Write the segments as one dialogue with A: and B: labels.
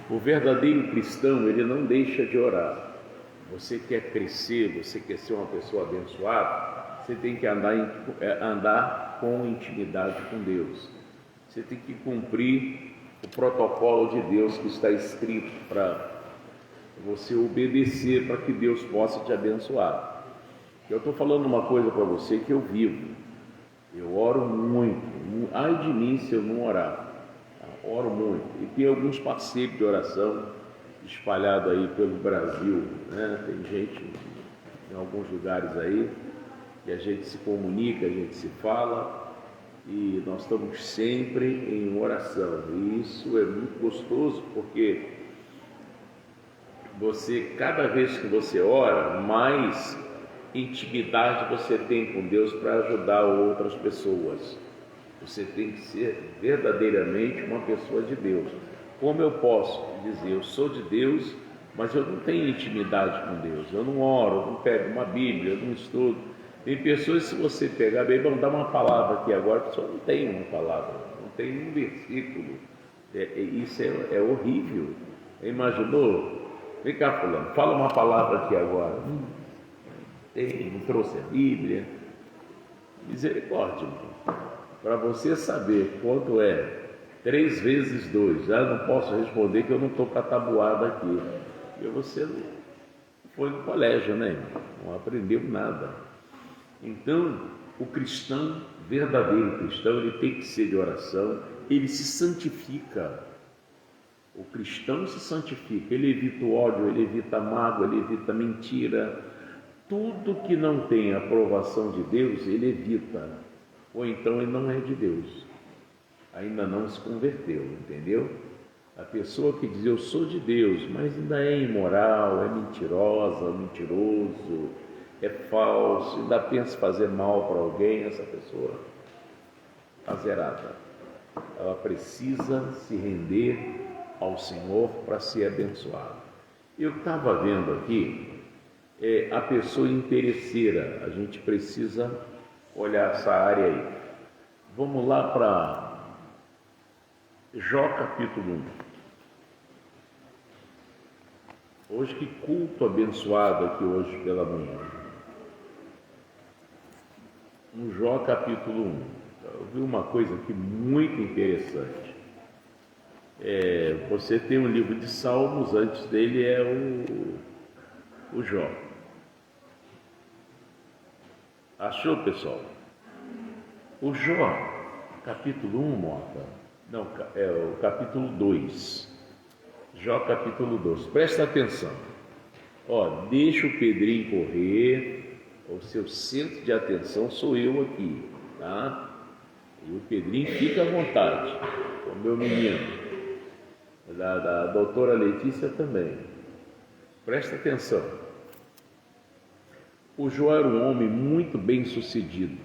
A: O verdadeiro cristão, ele não deixa de orar. Você quer crescer, você quer ser uma pessoa abençoada, você tem que andar com intimidade com Deus. Você tem que cumprir o protocolo de Deus que está escrito para você obedecer, para que Deus possa te abençoar. Eu estou falando uma coisa para você que eu vivo. Eu oro muito. Ai de mim se eu não orar. Oro muito. E tem alguns parceiros de oração espalhados aí pelo Brasil, né? Tem gente em alguns lugares aí que a gente se comunica, a gente se fala, e nós estamos sempre em oração. E isso é muito gostoso, porque cada vez que você ora, mais intimidade você tem com Deus para ajudar outras pessoas. Você tem que ser verdadeiramente uma pessoa de Deus. Como eu posso dizer, eu sou de Deus, mas eu não tenho intimidade com Deus. Eu não oro, eu não pego uma Bíblia, eu não estudo. Tem pessoas, se você pegar, bem, vamos dar uma palavra aqui agora, a pessoa não tem uma palavra, não tem um versículo. Isso é horrível. Imaginou? Vem cá, fulano, fala uma palavra aqui agora. Não trouxe a Bíblia. Misericórdia, para você saber quanto é 3 vezes 2, já não posso responder que eu não estou catabuado aqui. Porque você não foi no colégio, né? Não aprendeu nada. Então, o cristão, verdadeiro cristão, ele tem que ser de oração, ele se santifica. O cristão se santifica, ele evita o ódio, ele evita a mágoa, ele evita a mentira. Tudo que não tem a aprovação de Deus, ele evita. Ou então ele não é de Deus. Ainda não se converteu, entendeu? A pessoa que diz eu sou de Deus, mas ainda é imoral, é mentirosa, mentiroso, é falso, ainda pensa fazer mal para alguém, essa pessoa está zerada. Ela precisa se render ao Senhor para ser abençoada. Eu estava vendo aqui a pessoa interesseira. A gente precisa olhar essa área aí. Vamos lá para Jó capítulo 1. Hoje, que culto abençoado aqui hoje pela manhã. No Jó capítulo 1. Eu vi uma coisa aqui muito interessante. Você tem um livro de Salmos, antes dele é o Jó. Achou, pessoal? O Jó, capítulo 1, Mota? Não, é o capítulo 2. Jó, capítulo 2. Presta atenção. Deixa o Pedrinho correr. O seu centro de atenção sou eu aqui, tá? E o Pedrinho fica à vontade. O meu menino. Da doutora Letícia também. Presta atenção. O Jó era um homem muito bem sucedido.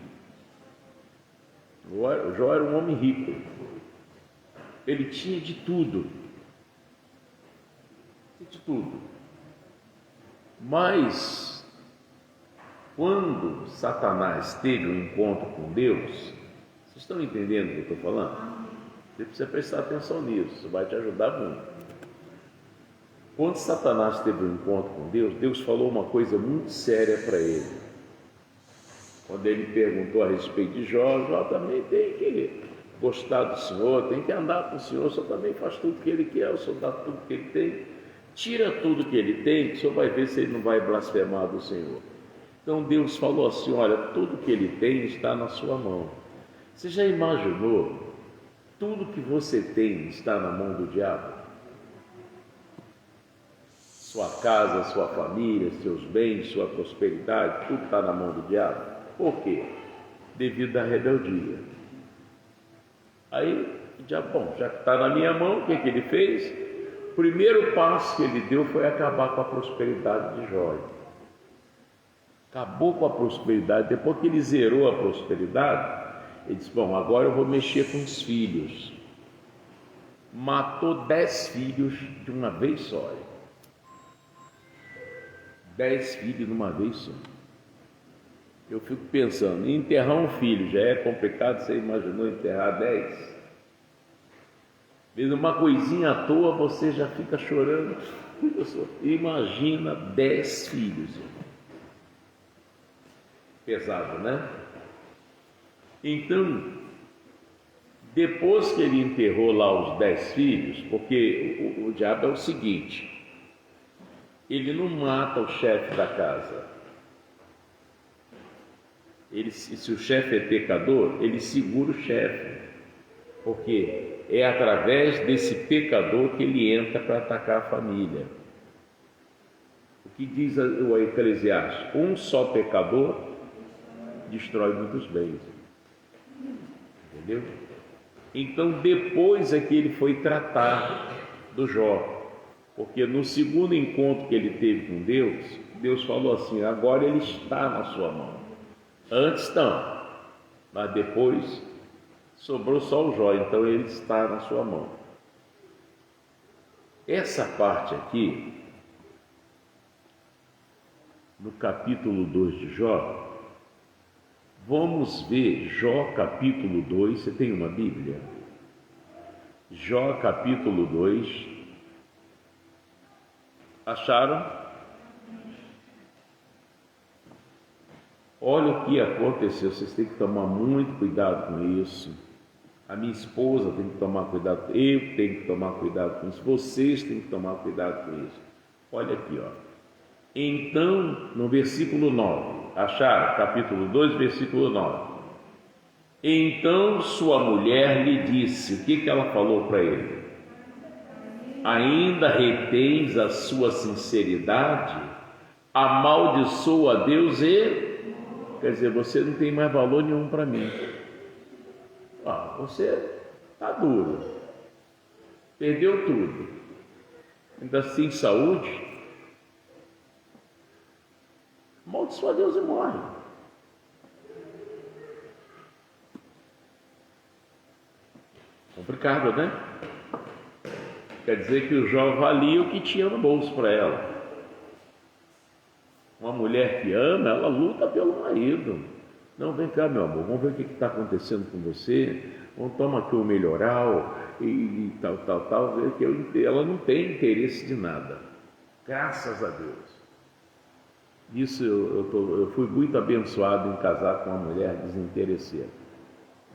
A: O Jó era um homem rico. Ele tinha de tudo. De tudo. Mas, quando Satanás teve um encontro com Deus, vocês estão entendendo o que eu estou falando? Você precisa prestar atenção nisso, isso vai te ajudar muito. Quando Satanás teve um encontro com Deus, Deus falou uma coisa muito séria para ele. Quando ele perguntou a respeito de Jó, Jó também tem que gostar do Senhor, tem que andar com o Senhor, o Senhor também faz tudo que ele quer, o Senhor dá tudo que ele tem, tira tudo que ele tem, que o Senhor vai ver se ele não vai blasfemar do Senhor. Então Deus falou assim, olha, tudo que ele tem está na sua mão. Você já imaginou? Tudo que você tem está na mão do diabo. Sua casa, sua família, seus bens, sua prosperidade, tudo está na mão do diabo. Por quê? Devido à rebeldia. Aí o diabo, bom, já que está na minha mão, o que ele fez? O primeiro passo que ele deu foi acabar com a prosperidade de Jó. Acabou com a prosperidade. Depois que ele zerou a prosperidade, ele disse, bom, agora eu vou mexer com os filhos. Matou 10 filhos de uma vez só. 10 filhos de uma vez só. Eu fico pensando, enterrar um filho já é complicado, você imaginou enterrar 10? Vendo uma coisinha à toa, você já fica chorando. Imagina 10 filhos. Pesado, né? Então, depois que ele enterrou lá os 10 filhos, porque o diabo é o seguinte, ele não mata o chefe da casa. Se o chefe é pecador, ele segura o chefe, porque é através desse pecador que ele entra para atacar a família. O que diz o Eclesiastes? Um só pecador destrói muitos bens. Entendeu? Então depois é que ele foi tratar do Jó, porque no segundo encontro que ele teve com Deus, Deus falou assim: agora ele está na sua mão. Antes não, mas depois sobrou só o Jó, então ele está na sua mão. Essa parte aqui, no capítulo 2 de Jó, vamos ver Jó capítulo 2, você tem uma Bíblia? Jó capítulo 2, acharam? Olha o que aconteceu, vocês têm que tomar muito cuidado com isso. A minha esposa tem que tomar cuidado, eu tenho que tomar cuidado com isso, vocês têm que tomar cuidado com isso. Olha aqui, ó. Então, no versículo 9, acharam? Capítulo 2, versículo 9. Então sua mulher lhe disse, o que ela falou para ele? Ainda retens a sua sinceridade? Amaldiçoa a Deus e... Quer dizer, você não tem mais valor nenhum para mim. Você está duro, perdeu tudo, ainda assim saúde, amaldiçoa a Deus e morre. Complicado, né? Quer dizer que o Jó valia o que tinha no bolso para ela. Uma mulher que ama, ela luta pelo marido. Não, vem cá, meu amor, vamos ver o que está acontecendo com você. Vamos tomar aqui o melhoral e tal. Ela não tem interesse de nada. Graças a Deus. Isso eu fui muito abençoado em casar com uma mulher desinteresseira.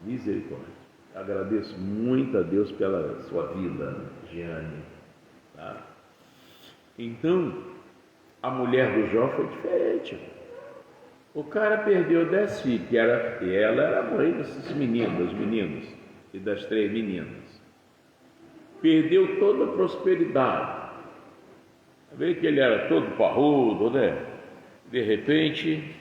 A: Misericórdia. Agradeço muito a Deus pela sua vida, Giane. Tá? Então, a mulher do Jó foi diferente. O cara perdeu 10 filhos, e ela era mãe desses meninos, dos meninos e das 3 meninas. Perdeu toda a prosperidade. Vê que ele era todo parrudo, né? De repente,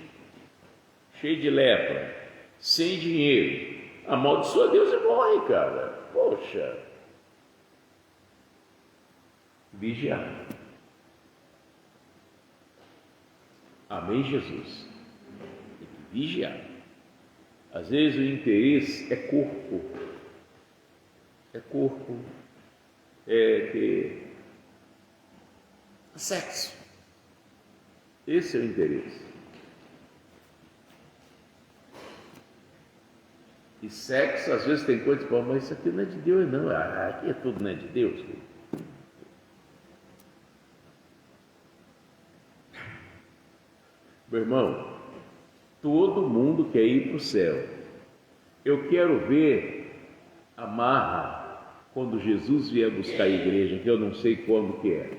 A: cheio de lepra, sem dinheiro. Amaldiçoa Deus e morre, cara. Poxa. Vigiar. Amém, Jesus? Tem que vigiar. Às vezes o interesse é corpo. É corpo. É sexo. Esse é o interesse. E sexo, às vezes tem coisa que falam, mas isso aqui não é de Deus, não. Aqui é tudo não é de Deus. Meu irmão, todo mundo quer ir para o céu. Eu quero ver a marra quando Jesus vier buscar a igreja, que eu não sei quando que é.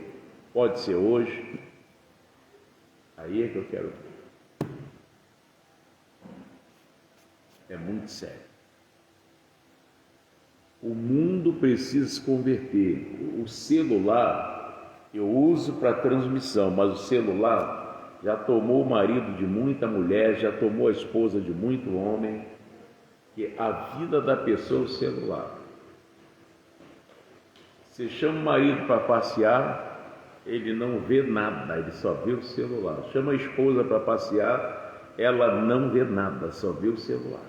A: Pode ser hoje. Aí é que eu quero ver. É muito sério. O mundo precisa se converter. O celular eu uso para transmissão, mas o celular já tomou o marido de muita mulher, já tomou a esposa de muito homem, que a vida da pessoa é o celular. Você chama o marido para passear, ele não vê nada, ele só vê o celular. Chama a esposa para passear, ela não vê nada, só vê o celular.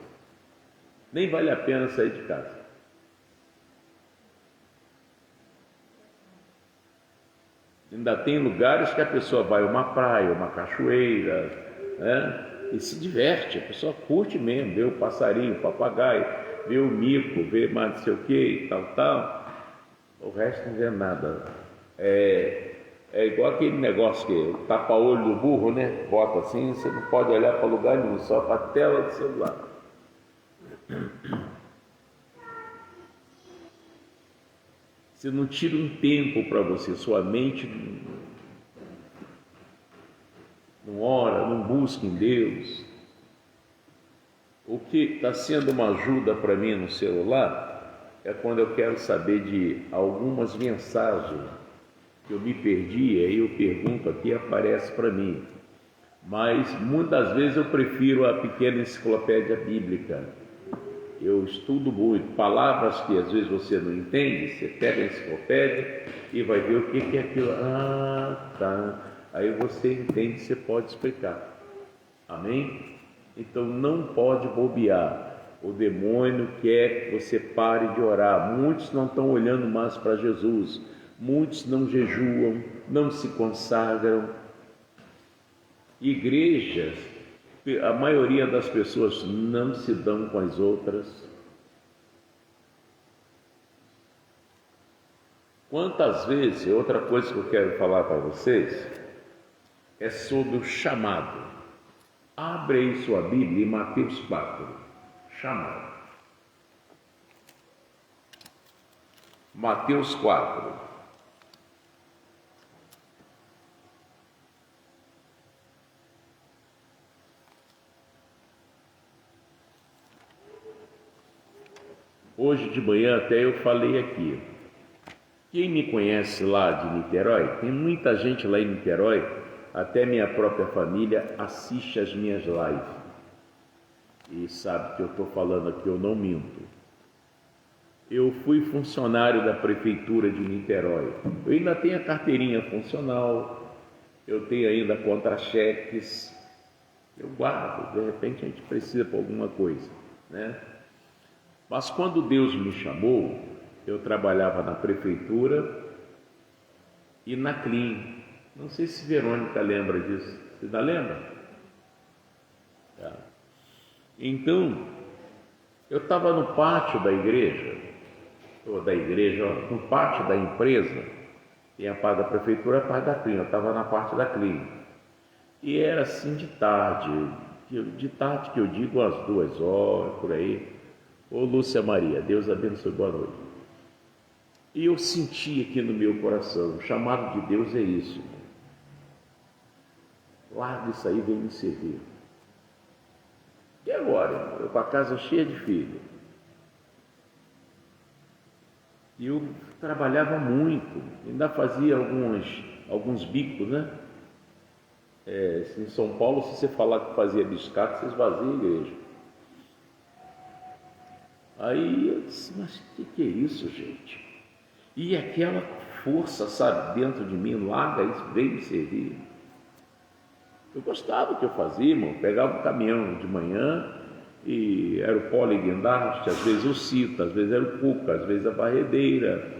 A: Nem vale a pena sair de casa. Ainda tem lugares que a pessoa vai a uma praia, uma cachoeira, né? E se diverte, a pessoa curte mesmo, vê o passarinho, o papagaio, vê o mico, vê mais não sei o que e tal. o resto não vê nada. É igual aquele negócio que tapa olho do burro, né? Bota assim, você não pode olhar para lugar nenhum, só para a tela do celular. Você não tira um tempo para você, sua mente não ora, não busca em Deus. O que está sendo uma ajuda para mim no celular é quando eu quero saber de algumas mensagens que eu me perdi, aí eu pergunto aqui, aparece para mim. Mas muitas vezes eu prefiro a pequena enciclopédia bíblica. Eu estudo muito, palavras que às vezes você não entende, você pega a enciclopédia e vai ver o que é aquilo. Ah, tá. Aí você entende, você pode explicar. Amém? Então não pode bobear. O demônio quer que você pare de orar. Muitos não estão olhando mais para Jesus. Muitos não jejuam, não se consagram. Igrejas, a maioria das pessoas não se dão com as outras. Quantas vezes, outra coisa que eu quero falar para vocês, é sobre o chamado. Abre aí sua Bíblia em Mateus 4, chamado. Mateus 4. Hoje de manhã até eu falei aqui. Quem me conhece lá de Niterói, tem muita gente lá em Niterói, até minha própria família assiste as minhas lives. E sabe que eu estou falando aqui, eu não minto. Eu fui funcionário da prefeitura de Niterói. Eu ainda tenho a carteirinha funcional, eu tenho ainda contra-cheques, eu guardo, de repente a gente precisa para alguma coisa, né? Mas quando Deus me chamou, eu trabalhava na prefeitura e na Clean. Não sei se Verônica lembra disso. Você ainda lembra? É. Então, eu estava no pátio da igreja, no pátio da empresa, tem a parte da prefeitura e a parte da Clean. Eu estava na parte da Clean. E era assim de tarde que eu digo às 2h, por aí. Ô Lúcia Maria, Deus abençoe, boa noite. E eu senti aqui no meu coração, o chamado de Deus é isso. Larga isso aí, vem me servir. E agora? Eu com a casa cheia de filhos. E eu trabalhava muito, ainda fazia alguns bicos, né? Em São Paulo, se você falar que fazia biscate, você esvazia a igreja. Aí eu disse, mas o que é isso, gente? E aquela força, sabe, dentro de mim, larga isso, vem me servir. Eu gostava do que eu fazia, irmão. Pegava um caminhão de manhã e era o Poliguindaste, às vezes o Cita, às vezes era o Cuca, às vezes a Barredeira.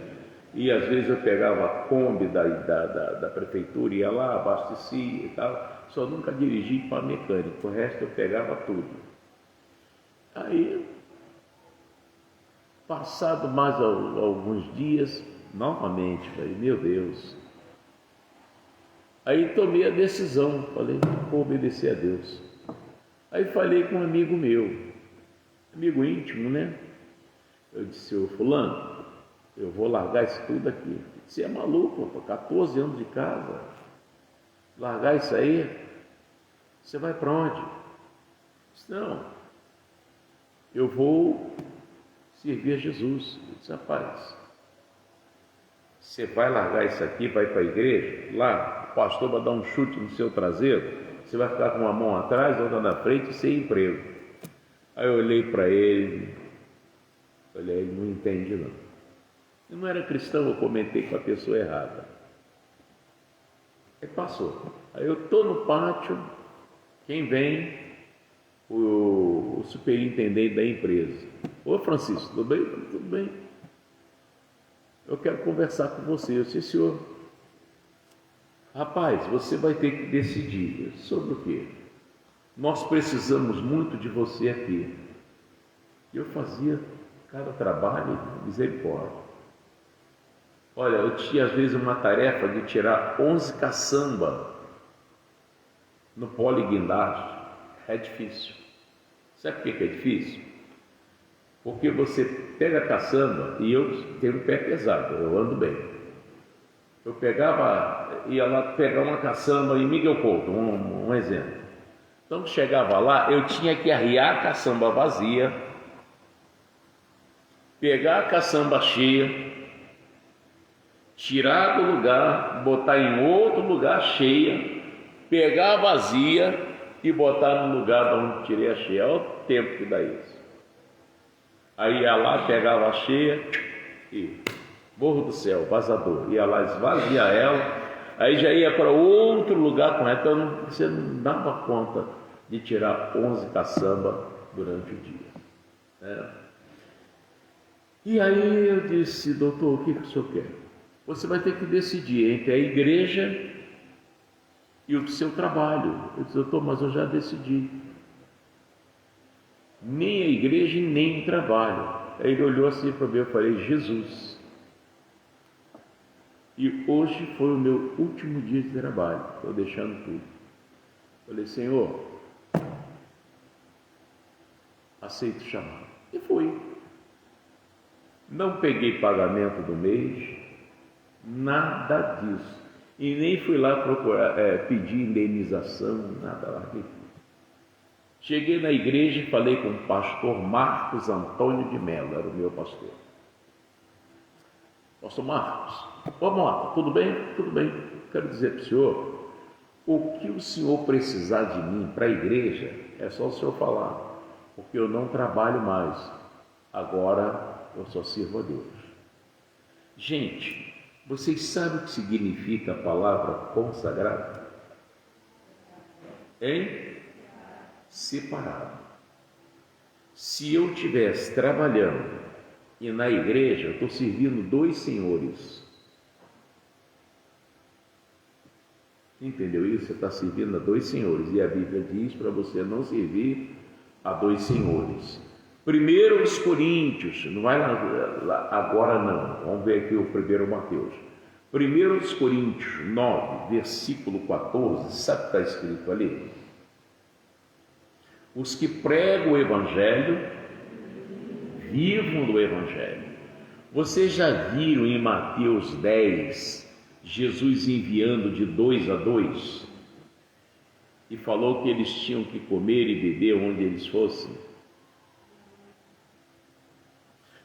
A: E às vezes eu pegava a Kombi da prefeitura, ia lá, abastecia e tal. Só nunca dirigi para mecânico, o resto eu pegava tudo. Aí, passado mais alguns dias, novamente, falei, meu Deus. Aí tomei a decisão, falei, vou obedecer a Deus. Aí falei com um amigo meu, amigo íntimo, né? Eu disse, ô fulano, eu vou largar isso tudo aqui. Você é maluco, pô, 14 anos de casa, largar isso aí, você vai para onde? Eu disse, não, eu vou servir a Jesus. Eu disse, rapaz, você vai largar isso aqui, vai para a igreja, lá o pastor vai dar um chute no seu traseiro, você vai ficar com uma mão atrás, outra na frente e sem emprego. Aí eu olhei para ele, falei, ele não entende não. Eu não era cristão, eu comentei com a pessoa errada. Aí passou. Aí eu estou no pátio, quem vem? O superintendente da empresa. Ô Francisco, tudo bem? Tudo bem. Eu quero conversar com você. Eu disse, senhor, rapaz, você vai ter que decidir. Sobre o quê? Nós precisamos muito de você aqui. Eu fazia cada trabalho, misericórdia. Olha, eu tinha às vezes uma tarefa de tirar 11 caçamba no poliguindaste. É difícil. Sabe por que é difícil? Porque você pega a caçamba, e eu tenho um pé pesado, eu ando bem. Eu ia lá pegar uma caçamba em Miguel Couto, um exemplo. Então, chegava lá, eu tinha que arriar a caçamba vazia, pegar a caçamba cheia, tirar do lugar, botar em outro lugar cheia, pegar a vazia e botar no lugar de onde tirei a cheia. Olha o tempo que dá isso. Aí ia lá, pegava a cheia e Morro do Céu, vazador, ia lá, esvazia ela, aí já ia para outro lugar com ela. Então você não dava conta de tirar 11 caçamba durante o dia. E aí eu disse: doutor, o que o senhor quer? Você vai ter que decidir entre a igreja e o seu trabalho. Eu disse: doutor, mas eu já decidi. Nem a igreja e nem o trabalho. Aí ele olhou assim para mim, eu falei: Jesus. E hoje foi o meu último dia de trabalho, estou deixando tudo. Falei: Senhor, aceito o chamado. E fui. Não peguei pagamento do mês, nada disso. E nem fui lá procurar, pedir indenização, nada lá. Cheguei na igreja e falei com o pastor Marcos Antônio de Mello, era o meu pastor. Pastor Marcos, Mota, tudo bem? Tudo bem. Quero dizer para o senhor, o que o senhor precisar de mim para a igreja, é só o senhor falar, porque eu não trabalho mais, agora eu só sirvo a Deus. Gente, vocês sabem o que significa a palavra consagrado? Hein? Separado. Se eu estivesse trabalhando e na igreja eu estou servindo 2 senhores, entendeu isso? Você está servindo a 2 senhores, e a Bíblia diz para você não servir a 2 senhores. Primeiro os Coríntios, não vai lá agora não, vamos ver aqui o primeiro Mateus. Primeiro os Coríntios 9, versículo 14, sabe o que está escrito ali? Os que pregam o Evangelho, vivam do Evangelho. Vocês já viram em Mateus 10, Jesus enviando de 2 a 2? E falou que eles tinham que comer e beber onde eles fossem.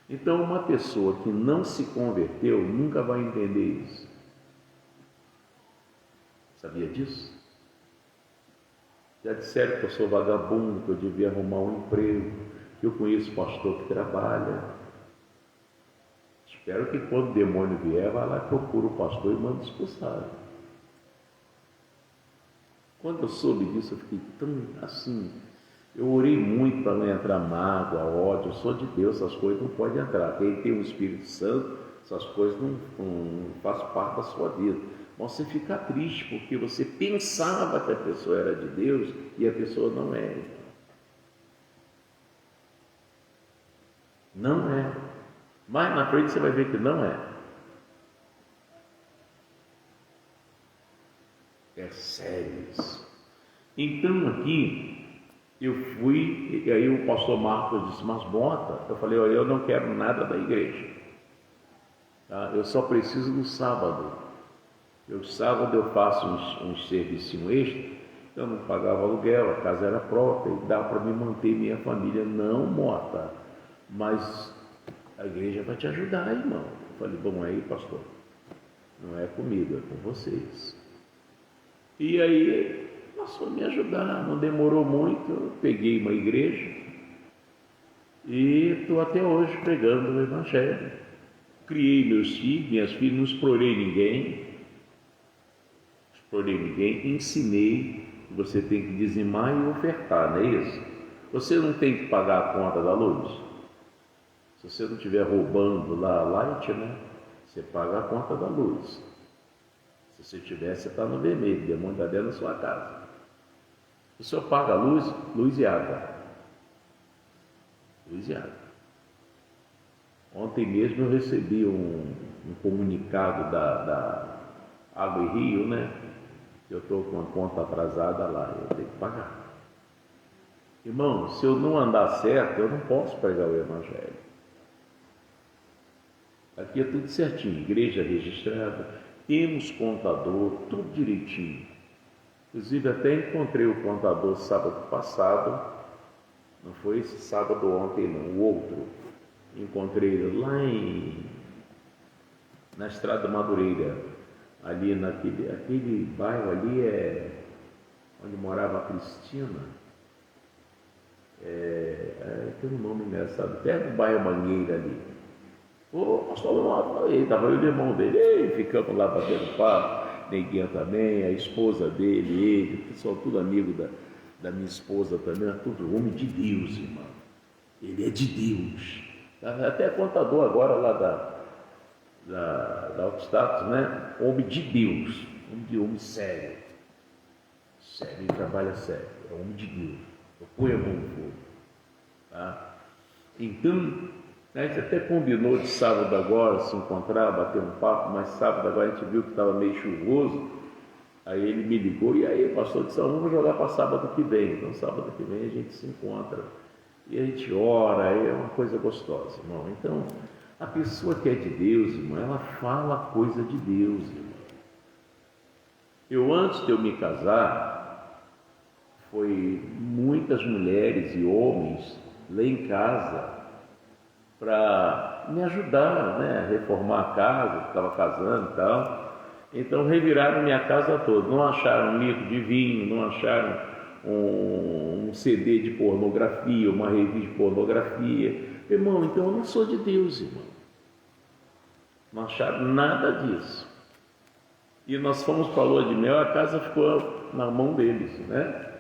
A: Então, uma pessoa que não se converteu nunca vai entender isso. Sabia disso? Já disseram que eu sou vagabundo, que eu devia arrumar um emprego, que eu conheço pastor que trabalha. Espero que quando o demônio vier, vá lá, procura o pastor e manda expulsar. Quando eu soube disso, eu fiquei tão assim. Eu orei muito para não entrar mágoa, ódio. Eu sou de Deus, essas coisas não podem entrar. Quem tem o Espírito Santo, essas coisas não fazem parte da sua vida. Mas você fica triste porque você pensava que a pessoa era de Deus e a pessoa não é. Não é. Mais na frente você vai ver que não é. É sério isso. Então aqui eu fui, e aí o pastor Marcos disse: mas Mota, eu falei: olha, eu não quero nada da igreja, tá? Eu só preciso do sábado. Sábado eu faço uns serviços extra, eu não pagava aluguel, a casa era própria, e dá para me manter minha família. Não, Mota, mas a igreja vai te ajudar, irmão. Eu falei: bom, aí, pastor, não é comigo, é com vocês. E aí passou a me ajudar, não demorou muito, eu peguei uma igreja e estou até hoje pregando o Evangelho. Criei meus filhos, minhas filhas, não explorei ninguém, ensinei que você tem que dizimar e ofertar, não é isso? Você não tem que pagar a conta da luz. Se você não estiver roubando lá a light, né? Você paga a conta da luz. Se você tiver, você está no vermelho, o demônio está dentro da sua casa. O senhor paga a luz e água. Luz e água. Ontem mesmo eu recebi um comunicado da Água e Rio, né? Eu estou com uma conta atrasada lá, eu tenho que pagar. Irmão, se eu não andar certo, eu não posso pregar o Evangelho. Aqui é tudo certinho, igreja registrada, temos contador, tudo direitinho. Inclusive até encontrei o contador sábado passado, não foi esse sábado ontem não, o outro. Encontrei ele lá na Estrada Madureira, ali aquele bairro ali onde morava a Cristina. Tem um nome engraçado, perto do bairro Mangueira ali. Ô, pastor Leonardo, aí estava eu e o irmão dele, ficamos lá batendo papo, Neguinha também, a esposa dele, ele, pessoal, tudo amigo da minha esposa também, tudo homem de Deus, irmão. Ele é de Deus. Até contador agora lá da Autostatus, né? Homem de Deus, homem sério. Sério, ele trabalha sério, é homem de Deus. Eu ponho a mão no fogo. Tá? Então, a gente até combinou de sábado agora se encontrar, bater um papo, mas sábado agora a gente viu que estava meio chuvoso. Aí ele me ligou, e aí, pastor, disse, vamos jogar para sábado que vem. Então, sábado que vem a gente se encontra e a gente ora, é uma coisa gostosa, irmão. Então, a pessoa que é de Deus, irmão, ela fala coisa de Deus, irmão. Antes de eu me casar, foi muitas mulheres e homens lá em casa para me ajudar, né, a reformar a casa, estava casando e tal. Então reviraram minha casa toda, não acharam um litro de vinho, não acharam um CD de pornografia, uma revista de pornografia. Irmão, então eu não sou de Deus, irmão. Não acharam nada disso. E nós fomos para a lua de mel, a casa ficou na mão deles, né?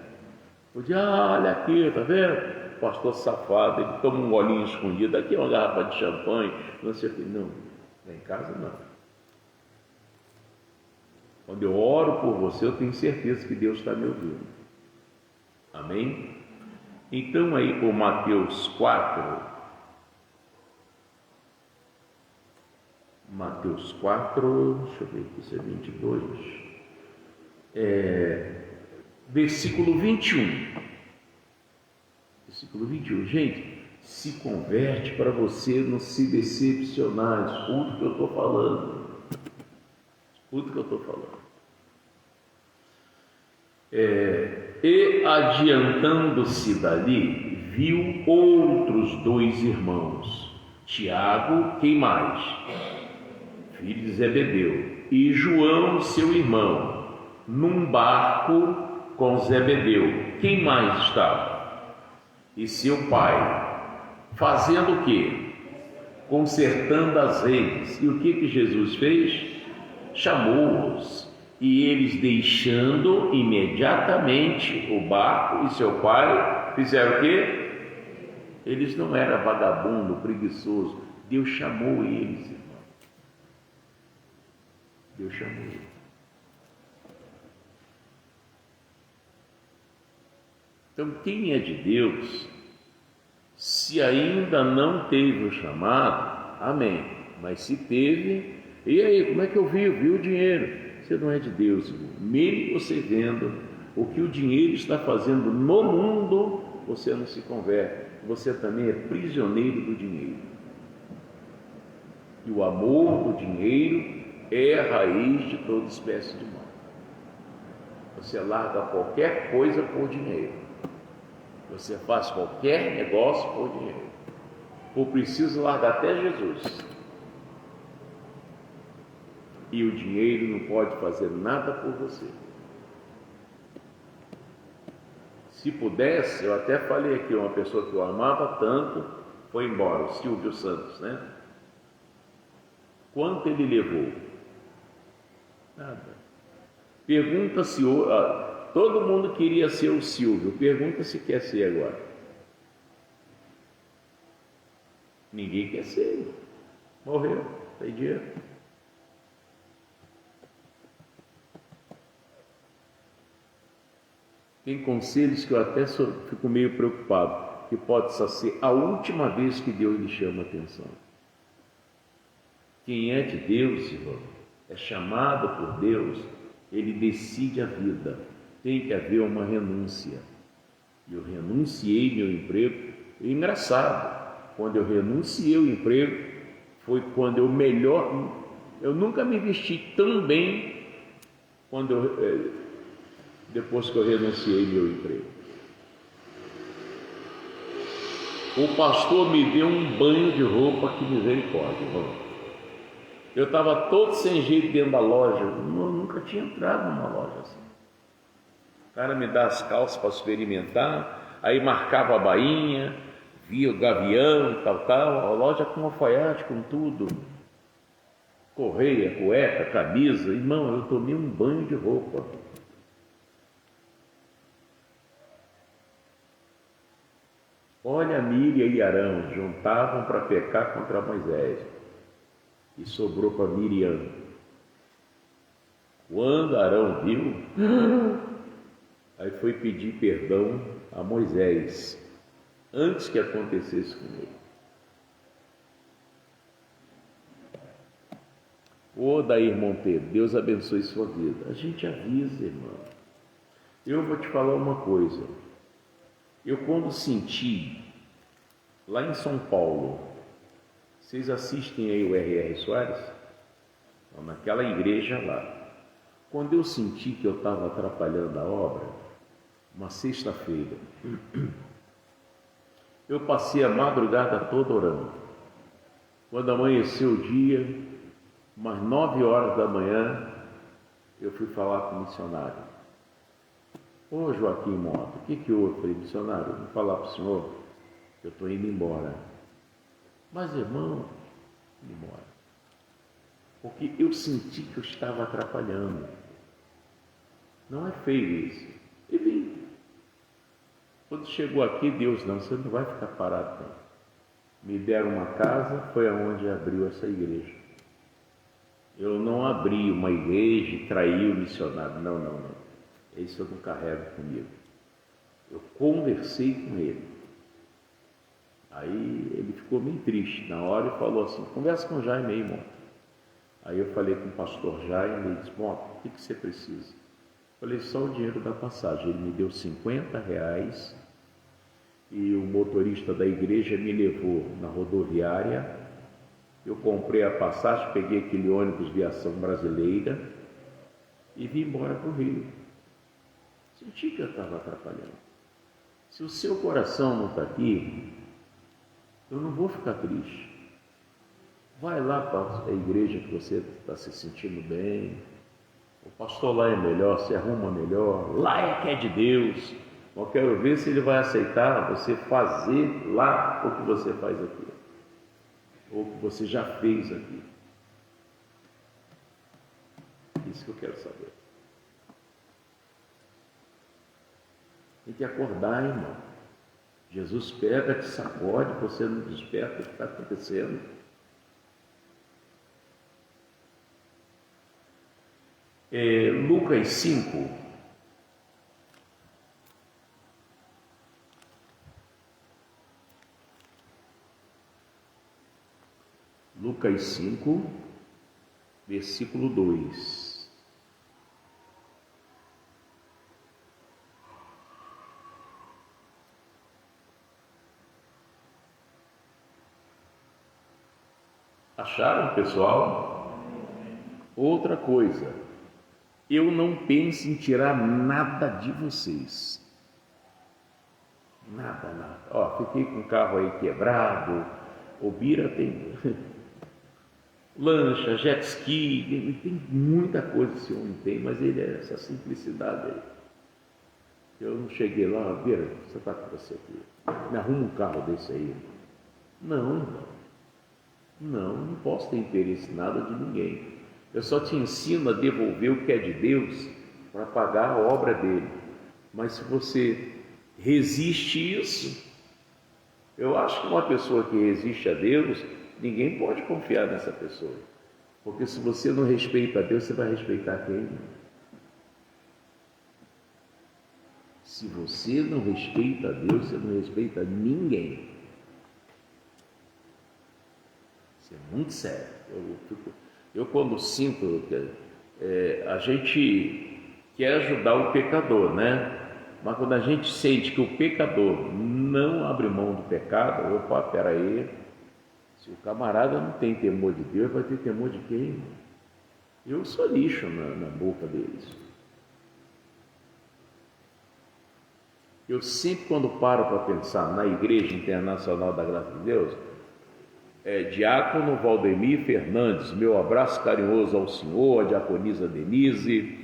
A: Olha aqui, tá vendo? Pastor safado, ele toma um golinho escondido, aqui é uma garrafa de champanhe, não sei o que. Não, lá em casa não. Quando eu oro por você, eu tenho certeza que Deus está me ouvindo. Amém? Então aí por Mateus 4, deixa eu ver aqui se é 22, versículo 21. Versículo 21, gente, se converte para você não se decepcionar, escuta o que eu estou falando. E adiantando-se dali, viu outros 2 irmãos, Tiago, quem mais? Filho de Zebedeu, e João, seu irmão, num barco com Zebedeu. Quem mais estava? E seu pai, fazendo o quê? Consertando as redes. E o que Jesus fez? Chamou-os, e eles, deixando imediatamente o barco e seu pai, fizeram o quê? Eles não eram vagabundo, preguiçoso. Deus chamou eles, irmão. Deus chamou eles. Então, quem é de Deus, se ainda não teve o chamado, amém. Mas se teve, e aí, como é que eu vi? Eu vi o dinheiro. Você não é de Deus, irmão. Mesmo você vendo o que o dinheiro está fazendo no mundo, você não se converte. Você também é prisioneiro do dinheiro. E o amor do dinheiro é a raiz de toda espécie de mal. Você larga qualquer coisa por dinheiro. Você faz qualquer negócio por dinheiro. Ou precisa largar até Jesus. E o dinheiro não pode fazer nada por você. Se pudesse, eu até falei aqui, uma pessoa que eu amava tanto, foi embora, o Silvio Santos, né? Quanto ele levou? Nada. Pergunta se... todo mundo queria ser o Silvio, pergunta se quer ser agora. Ninguém quer ser. Morreu, tem dinheiro. Tem conselhos que eu até fico meio preocupado, que pode só ser a última vez que Deus lhe chama a atenção. Quem é de Deus, irmão, é chamado por Deus, ele decide a vida. Tem que haver uma renúncia. Eu renunciei meu emprego. E engraçado, quando eu renunciei o emprego, foi quando eu nunca me vesti tão bem depois que eu renunciei meu emprego. O pastor me deu um banho de roupa, que misericórdia, irmão. Eu estava todo sem jeito dentro da loja, eu nunca tinha entrado numa loja assim. O cara me dá as calças para experimentar, aí marcava a bainha, via o gavião e tal, a loja com alfaiate, com tudo, correia, cueca, camisa. Irmão, eu tomei um banho de roupa. Olha, Miriam e Arão juntavam para pecar contra Moisés, e sobrou para Miriam. Quando Arão viu, aí foi pedir perdão a Moisés, antes que acontecesse com ele. Ô Dair Monteiro, Deus abençoe sua vida. A gente avisa, irmão. Eu vou te falar uma coisa. Eu, quando senti, lá em São Paulo, vocês assistem aí o R.R. Soares? Naquela igreja lá. Quando eu senti que eu estava atrapalhando a obra, uma sexta-feira, eu passei a madrugada toda orando. Quando amanheceu o dia, umas 9 horas da manhã, eu fui falar com o missionário. Ô Joaquim Mota, o que houve? Eu falei, missionário, vou falar para o senhor, eu estou indo embora. Mas irmão, indo embora. Porque eu senti que eu estava atrapalhando. Não é feio isso. E vim. Quando chegou aqui, Deus, não, você não vai ficar parado, não. Me deram uma casa, foi aonde abriu essa igreja. Eu não abri uma igreja e traí o missionário, não. Isso eu não carrego comigo. Eu conversei com ele. Aí ele ficou meio triste na hora e falou assim, conversa com o Jaime aí, irmão. Aí eu falei com o pastor Jaime, ele disse, bom, o que você precisa? Eu falei, só o dinheiro da passagem. Ele me deu R$50 e o motorista da igreja me levou na rodoviária. Eu comprei a passagem, peguei aquele ônibus de ação brasileira e vim embora para o Rio. Senti que eu estava atrapalhando. Se o seu coração não está aqui, eu não vou ficar triste. Vai lá para a igreja que você está se sentindo bem. O pastor lá é melhor, se arruma melhor. Lá é que é de Deus. Eu quero ver se ele vai aceitar você fazer lá o que você faz aqui. Ou o que você já fez aqui. Isso que eu quero saber. Tem que acordar, irmão. Jesus pega, te sacode, você não desperta o que está acontecendo. Lucas 5. Lucas 5, versículo 2. Acharam, pessoal? Outra coisa, eu não penso em tirar nada de vocês. Nada. Ó, fiquei com o carro aí quebrado, o Bira tem lancha, jet ski, tem muita coisa que esse homem tem, mas ele é essa simplicidade aí. Eu não cheguei lá, Bira, você está com você aqui, me arruma um carro desse aí. Não, não posso ter interesse em nada de ninguém. Eu só te ensino a devolver o que é de Deus para pagar a obra dele. Mas se você resiste isso, eu acho que uma pessoa que resiste a Deus, ninguém pode confiar nessa pessoa. Porque se você não respeita a Deus, você vai respeitar quem? Se você não respeita a Deus, você não respeita ninguém. Isso é muito sério. Eu quando sinto, a gente quer ajudar o pecador, né? Mas quando a gente sente que o pecador não abre mão do pecado, opa, peraí, se o camarada não tem temor de Deus, vai ter temor de quem? Eu sou lixo na boca deles. Eu sempre, quando paro para pensar na Igreja Internacional da Graça de Deus, Diácono Valdemir Fernandes, meu abraço carinhoso ao senhor, a diaconisa Denise,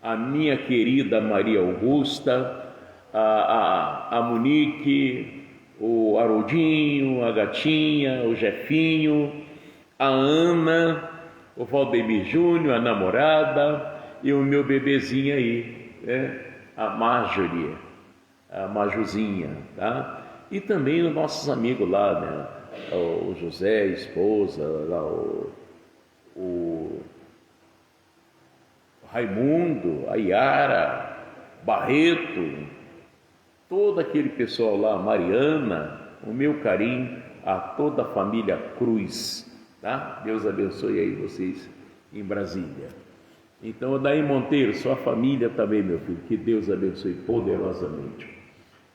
A: a minha querida Maria Augusta, a Monique, o Haroldinho, a Gatinha, o Jefinho, a Ana, o Valdemir Júnior, a namorada, e o meu bebezinho aí, né? A Marjorie, a Majuzinha, tá? E também os nossos amigos lá, né? O José, a esposa, lá o Raimundo, a Yara, Barreto, todo aquele pessoal lá, Mariana, o meu carinho a toda a família Cruz, tá? Deus abençoe aí vocês em Brasília. Então, Daí Monteiro, sua família também, meu filho, que Deus abençoe poderosamente.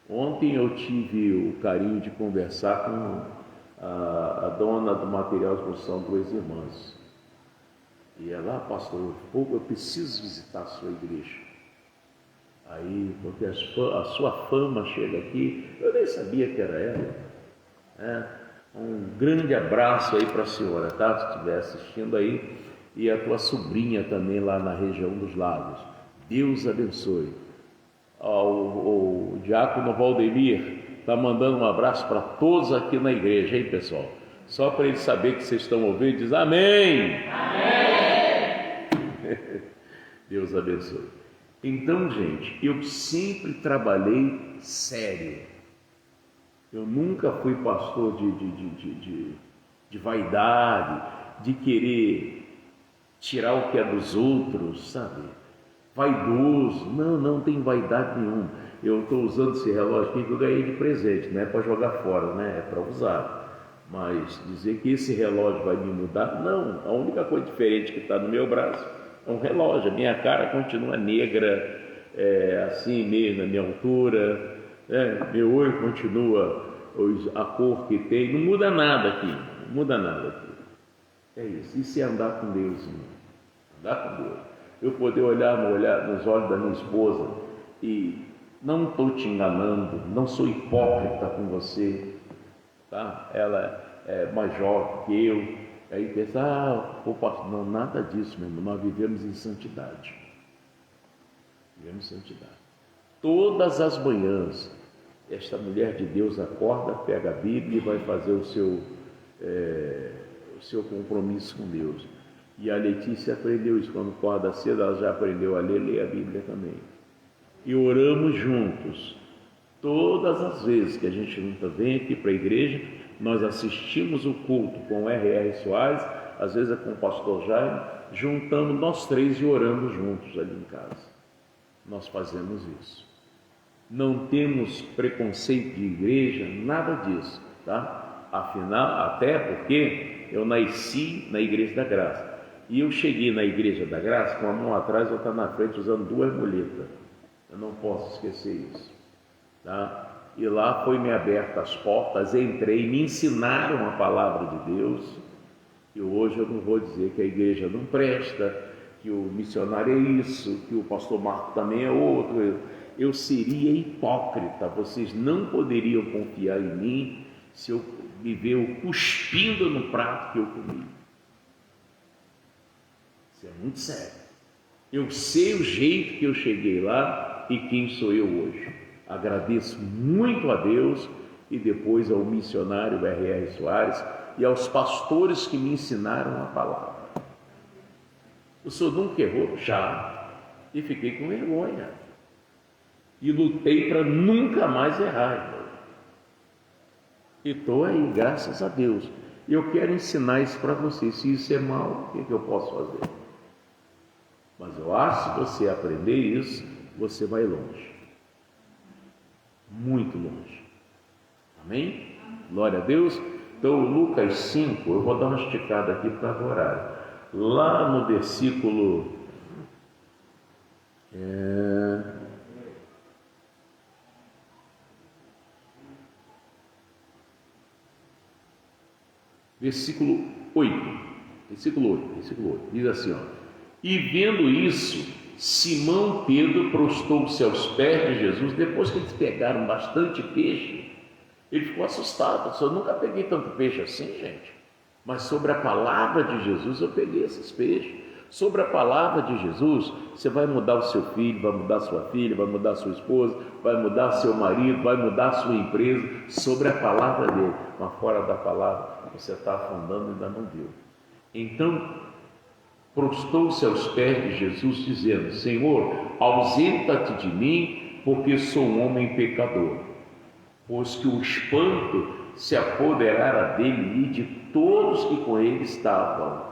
A: Ontem eu tive o carinho de conversar com a dona do material de construção, duas irmãs. E ela, pastor, eu preciso visitar a sua igreja. Aí, porque a sua fama chega aqui, eu nem sabia que era ela. Um grande abraço aí para a senhora, tá? Se estiver assistindo aí, e a tua sobrinha também lá na região dos Lagos. Deus abençoe. O diácono Valdemir está mandando um abraço para todos aqui na igreja, hein, pessoal? Só para ele saber que vocês estão ouvindo, diz amém. Amém. Deus abençoe. Então, gente, eu sempre trabalhei sério. Eu nunca fui pastor de vaidade, de querer tirar o que é dos outros, sabe? Vaidoso. Não tem vaidade nenhuma. Eu estou usando esse relógio aqui que eu ganhei de presente, não é para jogar fora, né? É para usar. Mas dizer que esse relógio vai me mudar, não. A única coisa diferente que está no meu braço é um relógio. A minha cara continua negra, assim mesmo, a minha altura, meu olho continua a cor que tem, não muda nada aqui, não muda nada aqui. É isso. Isso é andar com Deus, irmão. Andar com Deus. Eu poder olhar nos olhos da minha esposa e não estou te enganando, não sou hipócrita com você, tá? Ela é mais jovem que eu, aí pensa, pastor, não, nada disso, meu irmão, nós vivemos em santidade. Vivemos em santidade. Todas as manhãs, esta mulher de Deus acorda, pega a Bíblia e vai fazer o seu compromisso com Deus. E a Letícia aprendeu isso, quando acorda cedo, ela já aprendeu a ler a Bíblia também. E oramos juntos. Todas as vezes que a gente vem aqui para a igreja, nós assistimos o culto com o R.R. Soares, às vezes é com o pastor Jaime, juntando nós três e orando juntos ali em casa. Nós fazemos isso. Não temos preconceito de igreja, nada disso, tá? Afinal, até porque eu nasci na Igreja da Graça. E eu cheguei na Igreja da Graça com a mão atrás e outra na frente, usando duas muletas. Eu não posso esquecer isso, tá? E lá foi me aberta as portas, entrei, me ensinaram a palavra de Deus. E hoje eu não vou dizer que a igreja não presta, que o missionário é isso, que o pastor Marco também é outro. Eu seria hipócrita, vocês não poderiam confiar em mim se eu me ver cuspindo no prato que eu comi. Isso é muito sério. Eu sei o jeito que eu cheguei lá e quem sou eu hoje. Agradeço muito a Deus e depois ao missionário R.R. Soares e aos pastores que me ensinaram a palavra. O senhor nunca errou? Já. E fiquei com vergonha. E lutei para nunca mais errar, irmão. E estou aí, graças a Deus. E eu quero ensinar isso para vocês. Se isso é mal, o que eu posso fazer? Mas eu acho que se você aprender isso, você vai longe. Muito longe. Amém? Glória a Deus. Então, Lucas 5, eu vou dar uma esticada aqui para horário. Lá no versículo versículo 8, diz assim, ó: e vendo isso, Simão Pedro prostou-se aos pés de Jesus. Depois que eles pegaram bastante peixe, ele ficou assustado. Eu nunca peguei tanto peixe assim, gente, mas sobre a palavra de Jesus eu peguei esses peixes. Sobre a palavra de Jesus, você vai mudar o seu filho, vai mudar a sua filha, vai mudar a sua esposa, vai mudar seu marido, vai mudar a sua empresa, sobre a palavra dele. Mas fora da palavra, você está afundando e ainda não viu. Então, prostou-se aos pés de Jesus, dizendo: Senhor, ausenta-te de mim, porque sou um homem pecador. Pois que o espanto se apoderara dele e de todos que com ele estavam,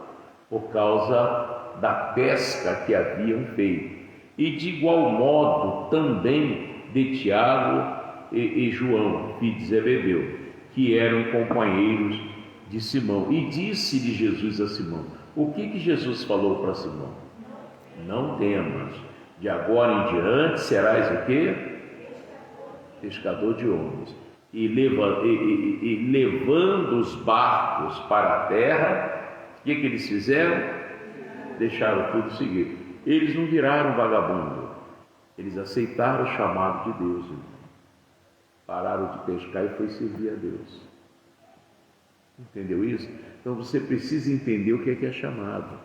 A: por causa da pesca que haviam feito, e de igual modo também de Tiago e João, filhos de Zebedeu, que eram companheiros de Simão. E disse-lhe Jesus a Simão: o que Jesus falou para Simão? Não temas, de agora em diante serás o quê? Pescador de homens. E levando os barcos para a terra, o que eles fizeram? Deixaram tudo seguir. Eles não viraram vagabundo, eles aceitaram o chamado de Deus, irmão. Pararam de pescar e foi servir a Deus. Entendeu isso? Então você precisa entender o que é chamado.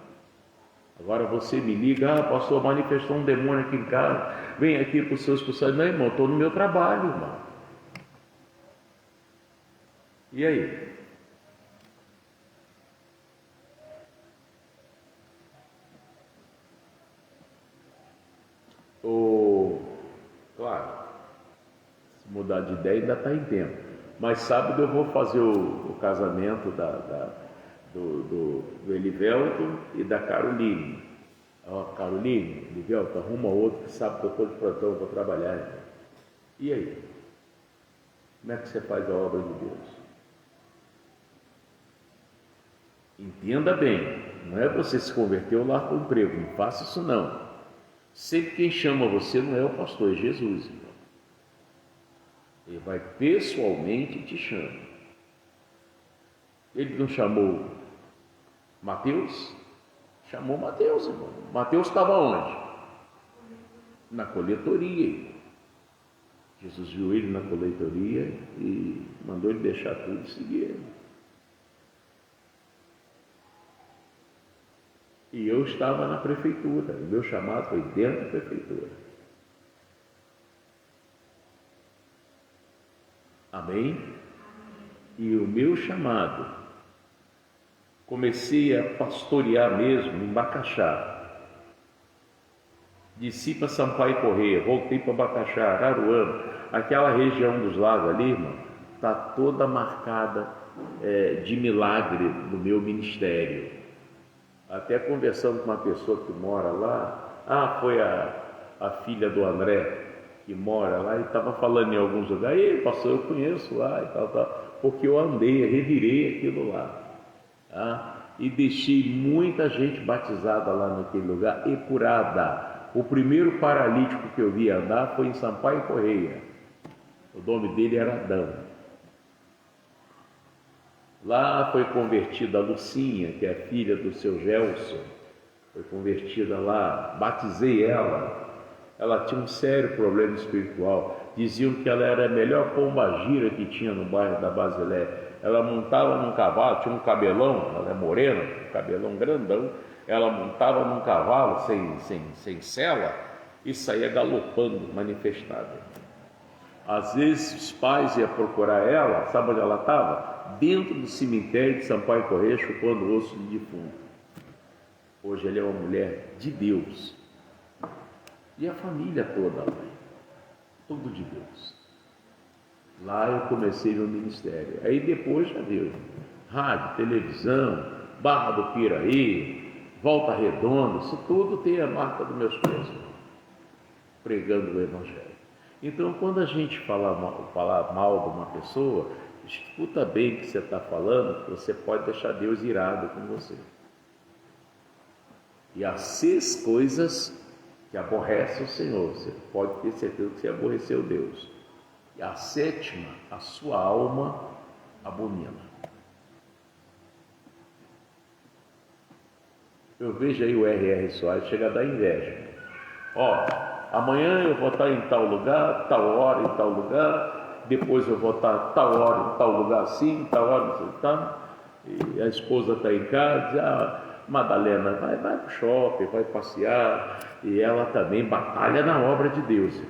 A: Agora você me liga: pastor, manifestou um demônio aqui em casa, vem aqui para os seus expulsar. Não, irmão, estou no meu trabalho, irmão. E aí? Claro, se mudar de ideia ainda está em tempo. Mas sábado eu vou fazer o casamento do Elivelton e da Caroline. Caroline, Elivelton, arruma outro que sabe que eu estou de plantão, eu vou trabalhar. Então. E aí? Como é que você faz a obra de Deus? Entenda bem, não é você se converter ou largar o emprego, não faça isso não. Sempre quem chama você não é o pastor, é Jesus, irmão. Ele vai pessoalmente e te chama. Ele não chamou Mateus? Chamou Mateus, irmão. Mateus estava onde? Na coletoria. Jesus viu ele na coletoria e mandou ele deixar tudo e seguir ele. E eu estava na prefeitura, o meu chamado foi dentro da prefeitura. Amém? E o meu chamado, comecei a pastorear mesmo em Bacaxá. Desci para Sampaio Corrêa, voltei para Bacaxá, Araruama, aquela região dos lagos ali, irmão, está toda marcada de milagre do meu ministério. Até conversando com uma pessoa que mora lá, foi a filha do André, que mora lá, e estava falando em alguns lugares: ei, pastor, eu conheço lá e tal, porque eu andei, revirei aquilo lá, e deixei muita gente batizada lá naquele lugar e curada. O primeiro paralítico que eu vi andar foi em Sampaio Corrêa, o nome dele era Adão. Lá foi convertida a Lucinha, que é filha do seu Gelson, foi convertida lá, batizei ela. Ela tinha um sério problema espiritual, diziam que ela era a melhor pombagira que tinha no bairro da Basilé. Ela montava num cavalo, tinha um cabelão, ela é morena, um cabelão grandão, ela montava num cavalo sem sela e saía galopando, manifestada. Às vezes os pais iam procurar ela, sabe onde ela estava? Dentro do cemitério de Sampaio Corrêa, chupando osso de defunto. Hoje ela é uma mulher de Deus. E a família toda lá, tudo de Deus. Lá eu comecei meu ministério. Aí depois já deu rádio, televisão, Barra do Piraí, Volta Redonda, isso tudo tem a marca dos meus pés, pregando o Evangelho. Então, quando a gente fala mal de uma pessoa, escuta bem o que você está falando, você pode deixar Deus irado com você. E há 6 coisas que aborrecem o Senhor, você pode ter certeza que você aborreceu Deus. E a 7ª, a sua alma abomina. Eu vejo aí o R.R. Soares, chega a dar inveja. Ó, amanhã eu vou estar em tal lugar, tal hora em tal lugar, depois eu vou estar tal hora em tal lugar assim, tal hora não sei o que tá. E a esposa está em casa, diz, Madalena, vai para o shopping, vai passear, e ela também batalha na obra de Deus.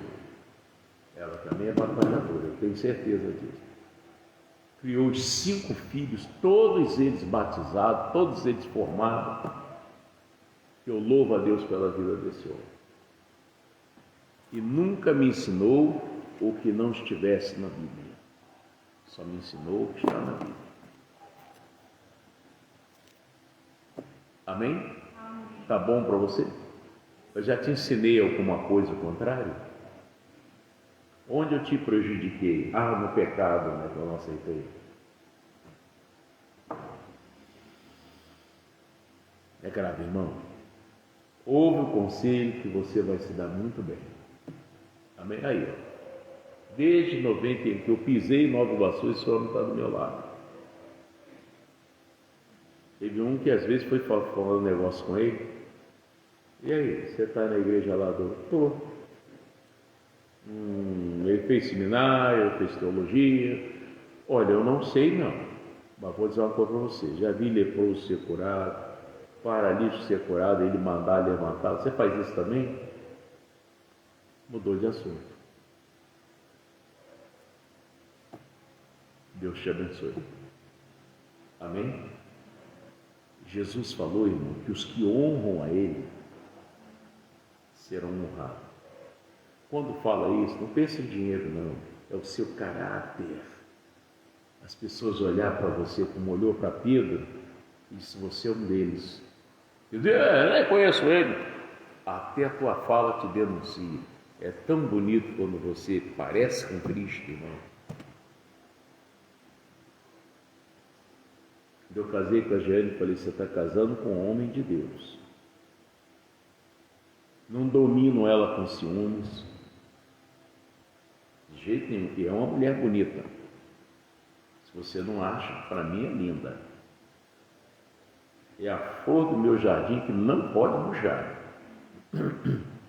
A: Ela também é batalhadora, eu tenho certeza disso. Criou os 5 filhos, todos eles batizados, todos eles formados. Eu louvo a Deus pela vida desse homem. E nunca me ensinou o que não estivesse na Bíblia. Só me ensinou o que está na Bíblia. Amém? Tá bom para você? Eu já te ensinei alguma coisa ao contrário? Onde eu te prejudiquei? No pecado, né, que eu não aceitei. É grave, irmão. Ouve o conselho que você vai se dar muito bem. Amém? Aí, ó. Desde 90 que eu pisei em Nova Iguaçu, esse homem está do meu lado. Teve um que às vezes foi falando um negócio com ele. E aí, você está na igreja lá do... Estou. Ele fez seminário, fez teologia. Olha, eu não sei não, mas vou dizer uma coisa para você. Já vi leproso ser curado, paralítico ser curado, ele mandar levantar. Você faz isso também? Mudou de assunto. Deus te abençoe. Amém? Jesus falou, irmão, que os que honram a Ele serão honrados. Quando fala isso, não pense em dinheiro, não. É o seu caráter. As pessoas olhar para você como olhou para Pedro, e se você é um deles, eu nem conheço ele. Até a tua fala te denuncia. É tão bonito quando você parece com Cristo, irmão. Eu casei com a Jeane e falei, você está casando com um homem de Deus. Não domino ela com ciúmes. De jeito nenhum. E é uma mulher bonita. Se você não acha, para mim é linda. É a flor do meu jardim que não pode murchar.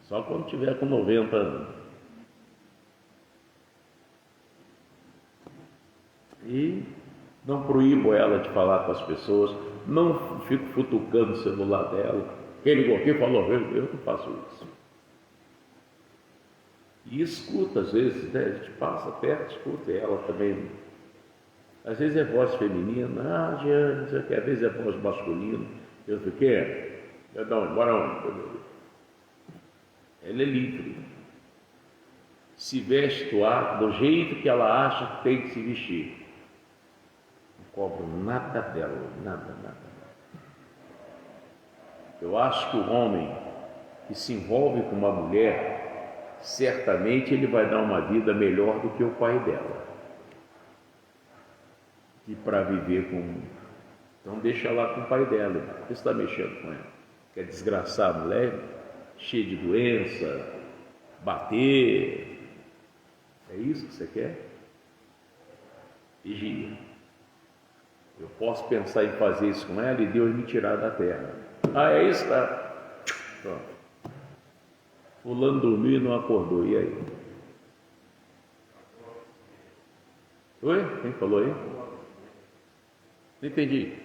A: Só quando tiver com 90 anos. E não proíbo ela de falar com as pessoas, não fico futucando o celular dela. Quem ligou aqui falou, eu não faço isso. E escuta, às vezes, né? A gente passa perto, escuta, e ela também. Às vezes é voz feminina, Jeane, às vezes é voz masculina. Eu falei, quem é? Bora onde? Ela é livre. Se veste do jeito que ela acha que tem que se vestir. Não cobro nada dela, nada. Eu acho que o homem que se envolve com uma mulher, certamente ele vai dar uma vida melhor do que o pai dela. E para viver com... Então deixa lá com o pai dela, por que você está mexendo com ela? Quer desgraçar a mulher? Cheia de doença, bater. É isso que você quer? Vigia. Eu posso pensar em fazer isso com ela e Deus me tirar da terra. É isso, tá? Pronto. Fulano dormiu e não acordou, e aí? Oi? Quem falou aí? Não entendi.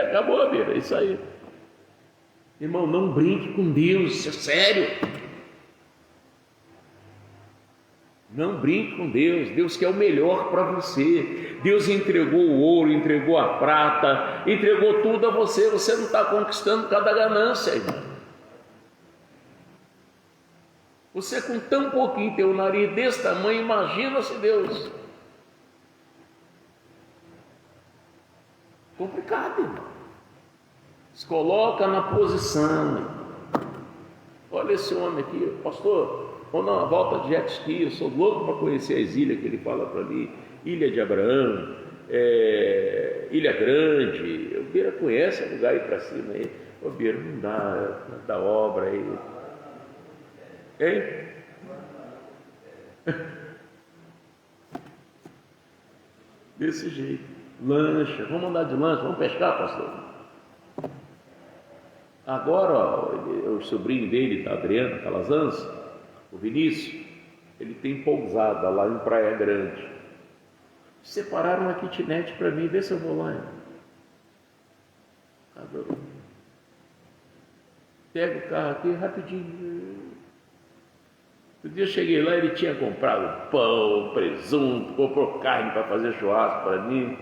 A: Acabou a vida, é isso aí. Irmão, não brinque com Deus, isso é sério. Não brinque com Deus, Deus quer o melhor para você. Deus entregou o ouro, entregou a prata, entregou tudo a você. Você não está conquistando cada ganância, irmão. Você com tão pouquinho, tem um nariz desse tamanho, imagina se Deus... Complicado, irmão. Se coloca na posição. Olha esse homem aqui, pastor, ou na volta de jet ski, eu sou louco para conhecer as ilhas que ele fala para mim, Ilha de Abraão, Ilha Grande. O Bira conhece o lugar aí para cima aí. Ô Bira, não dá, da obra aí. Hein? Desse jeito. Lancha, vamos andar de lancha, vamos pescar, pastor? Agora, ó, o sobrinho dele, da Adriana Calazans, o Vinícius, ele tem pousada lá em Praia Grande. Separaram uma kitnet para mim, vê se eu vou lá. Pega o carro aqui rapidinho. Um dia eu cheguei lá, ele tinha comprado pão, presunto, comprou carne para fazer churrasco para mim.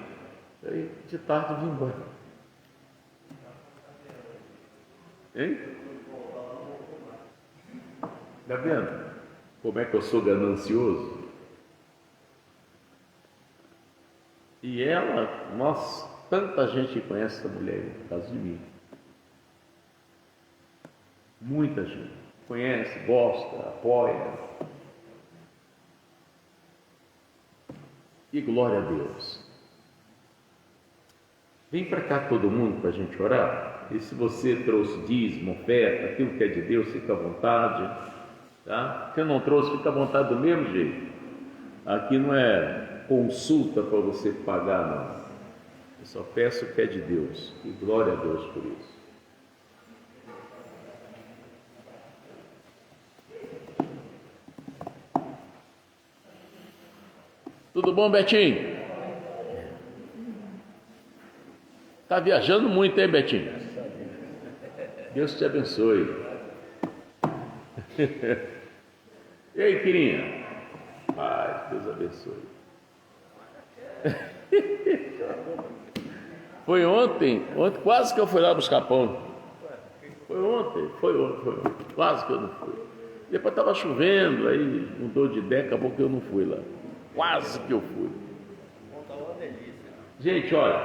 A: Aí de tarde eu vim embora. Hein? Está vendo como é que eu sou ganancioso? E ela, nossa, tanta gente conhece essa mulher por causa de mim. Muita gente conhece, gosta, apoia. E glória a Deus. Vem para cá todo mundo para a gente orar. E se você trouxe dízimo, oferta, aquilo que é de Deus, fica à vontade. Tá? Se não trouxe, fica à vontade do mesmo jeito. Aqui não é consulta para você pagar, não. Eu só peço o que é de Deus. E glória a Deus por isso. Tudo bom, Betinho? Está viajando muito, hein, Betinho? Deus te abençoe. E aí, Quirinha? Paz, Deus abençoe. Foi ontem, quase que eu fui lá buscar pão. Foi ontem, quase que eu não fui. Depois estava chovendo, aí mudou de ideia, acabou que eu não fui lá. Quase que eu fui. Gente, olha,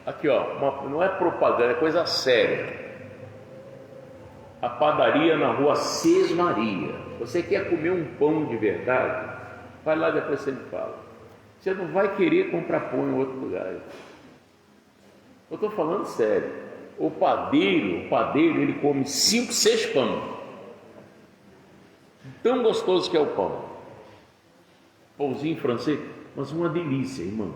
A: aqui ó, não é propaganda, é coisa séria. A padaria na rua Sesmaria. Você quer comer um pão de verdade? Vai lá depois você me fala. Você não vai querer comprar pão em outro lugar. Eu estou falando sério. O padeiro, ele come 5, 6 pão. Tão gostoso que é o pão. Pãozinho francês, mas uma delícia, irmão.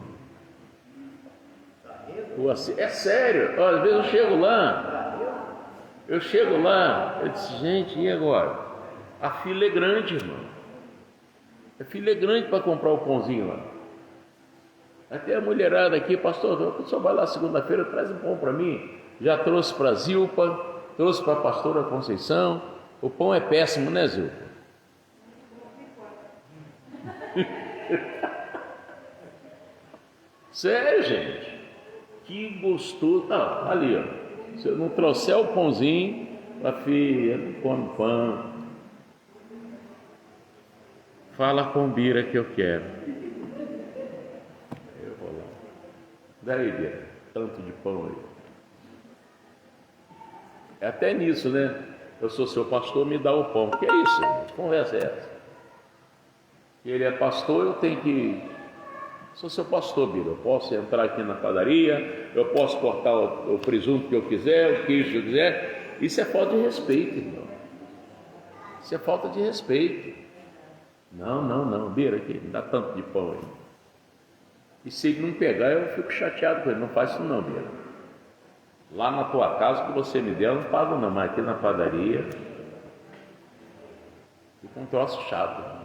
A: É sério. Às vezes eu chego lá, eu disse, gente, e agora? A fila é grande, irmão. A fila é grande para comprar o pãozinho lá. Até a mulherada aqui, pastor, o senhor vai lá segunda-feira, traz um pão para mim. Já trouxe para a Zilpa, trouxe para a pastora Conceição. O pão é péssimo, né, Zilpa? Sério, gente? Que gostoso. Não, ali, ó. Se eu não trouxer o pãozinho, a filha não come pão. Fala com Bira que eu quero. Eu vou lá. Daí, Bira, tanto de pão aí. É até nisso, né? Eu sou seu pastor, me dá o pão. Que é isso, irmão? Que conversa é essa? Ele é pastor, eu tenho que... Sou seu pastor, Bira. Eu posso entrar aqui na padaria, eu posso cortar o presunto que eu quiser, o queijo que eu quiser. Isso é falta de respeito, irmão. Isso é falta de respeito. Não, Bira, aqui, me dá tanto de pão aí. E se ele não pegar, eu fico chateado com ele. Não faz isso não, Bira. Lá na tua casa, que você me der, eu não pago não, mas aqui na padaria fica um troço chato.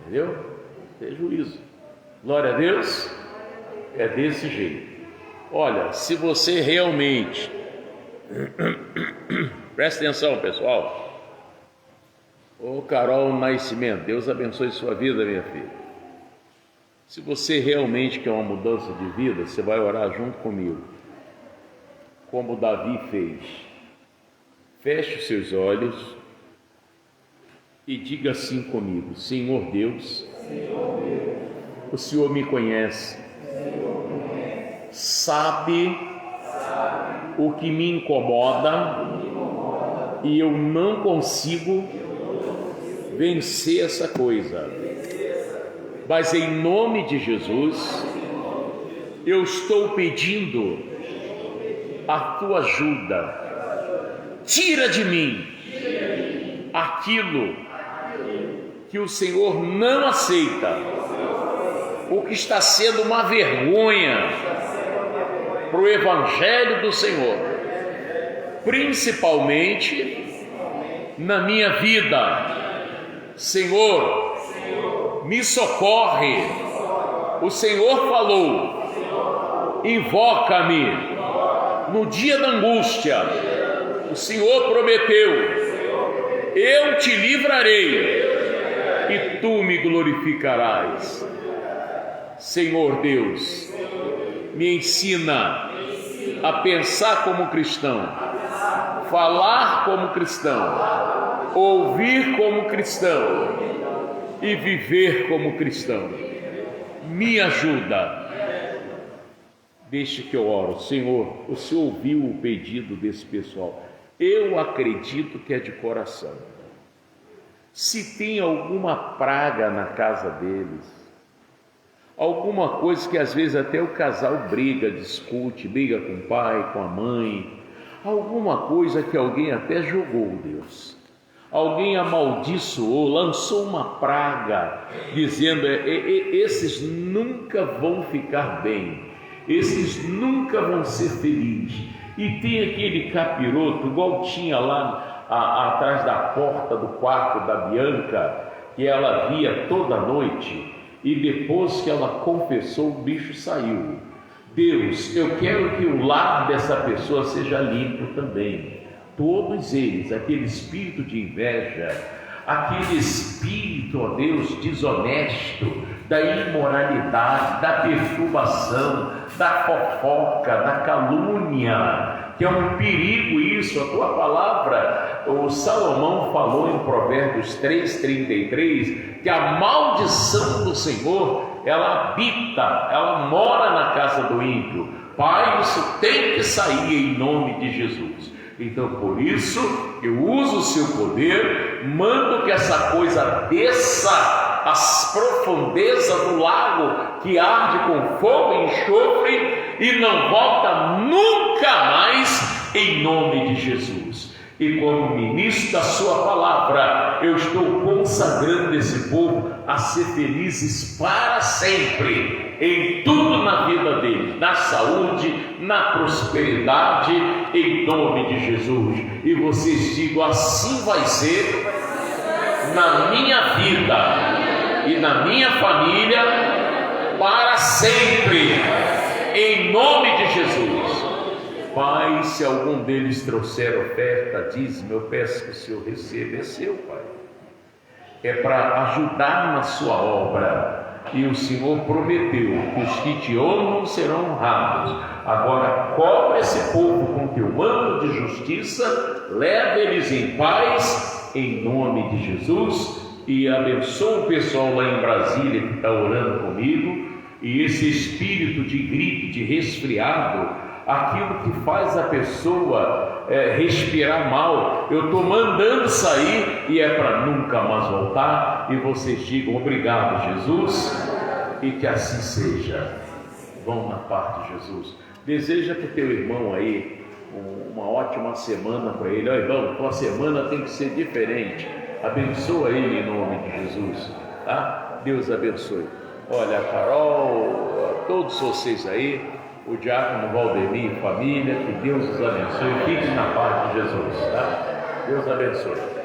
A: Entendeu? Tem juízo. Glória a Deus. É desse jeito. Olha, se você realmente presta atenção, pessoal. Ô Carol Nascimento, Deus abençoe sua vida, minha filha. Se você realmente quer uma mudança de vida, você vai orar junto comigo, como Davi fez. Feche os seus olhos e diga assim comigo: Senhor Deus, o Senhor me conhece, sabe o que me incomoda e eu não consigo vencer essa coisa. Mas em nome de Jesus, eu estou pedindo a tua ajuda. Tira de mim aquilo que o Senhor não aceita, o que está sendo uma vergonha para o Evangelho do Senhor, principalmente na minha vida. Senhor, me socorre. O Senhor falou: invoca-me no dia da angústia. O Senhor prometeu: eu te livrarei e tu me glorificarás. Senhor Deus, me ensina a pensar como cristão, falar como cristão, ouvir como cristão e viver como cristão. Me ajuda. Deixe que eu oro. Senhor, o Senhor ouviu o pedido desse pessoal. Eu acredito que é de coração. Se tem alguma praga na casa deles, alguma coisa que às vezes até o casal briga, discute, briga com o pai, com a mãe, alguma coisa que alguém até jogou, Deus, alguém amaldiçoou, lançou uma praga, dizendo: esses nunca vão ficar bem, esses nunca vão ser felizes. E tem aquele capiroto, igual tinha lá atrás da porta do quarto da Bianca, que ela via toda noite, e depois que ela confessou, o bicho saiu. Deus, eu quero que o lar dessa pessoa seja limpo também. Todos eles, aquele espírito de inveja, aquele espírito, ó Deus, desonesto, da imoralidade, da perturbação, da fofoca, da calúnia, que é um perigo isso. A tua palavra, o Salomão falou em Provérbios 3:33, que a maldição do Senhor, ela habita, ela mora na casa do ímpio. Pai, isso tem que sair em nome de Jesus. Então, por isso, eu uso o seu poder, mando que essa coisa desça às profundezas do lago que arde com fogo e enxofre e não volta nunca mais, em nome de Jesus. E como ministro da sua palavra, eu estou consagrando esse povo a ser felizes para sempre, em tudo na vida deles, na saúde, na prosperidade, em nome de Jesus. E vocês digam: assim vai ser na minha vida e na minha família para sempre, em nome de Jesus. Pai, se algum deles trouxer oferta, dízimo, eu peço que o Senhor receba. É seu, Pai. É para ajudar na sua obra. E o Senhor prometeu que os que te honram serão honrados. Agora, cobre esse povo com teu manto de justiça, leva eles em paz, em nome de Jesus. E abençoa o pessoal lá em Brasília que está orando comigo. E esse espírito de gripe, de resfriado, aquilo que faz a pessoa respirar mal, eu estou mandando sair e é para nunca mais voltar. E vocês digam: obrigado, Jesus, e que assim seja. Vão na paz de Jesus. Deseja para o teu irmão aí uma ótima semana para ele. Ó, irmão, tua semana tem que ser diferente. Abençoa ele em nome de Jesus, tá? Deus abençoe. Olha, a Carol, a todos vocês aí, o diácono Valdemir e família, que Deus os abençoe. Fiquem na paz de Jesus, tá? Deus abençoe.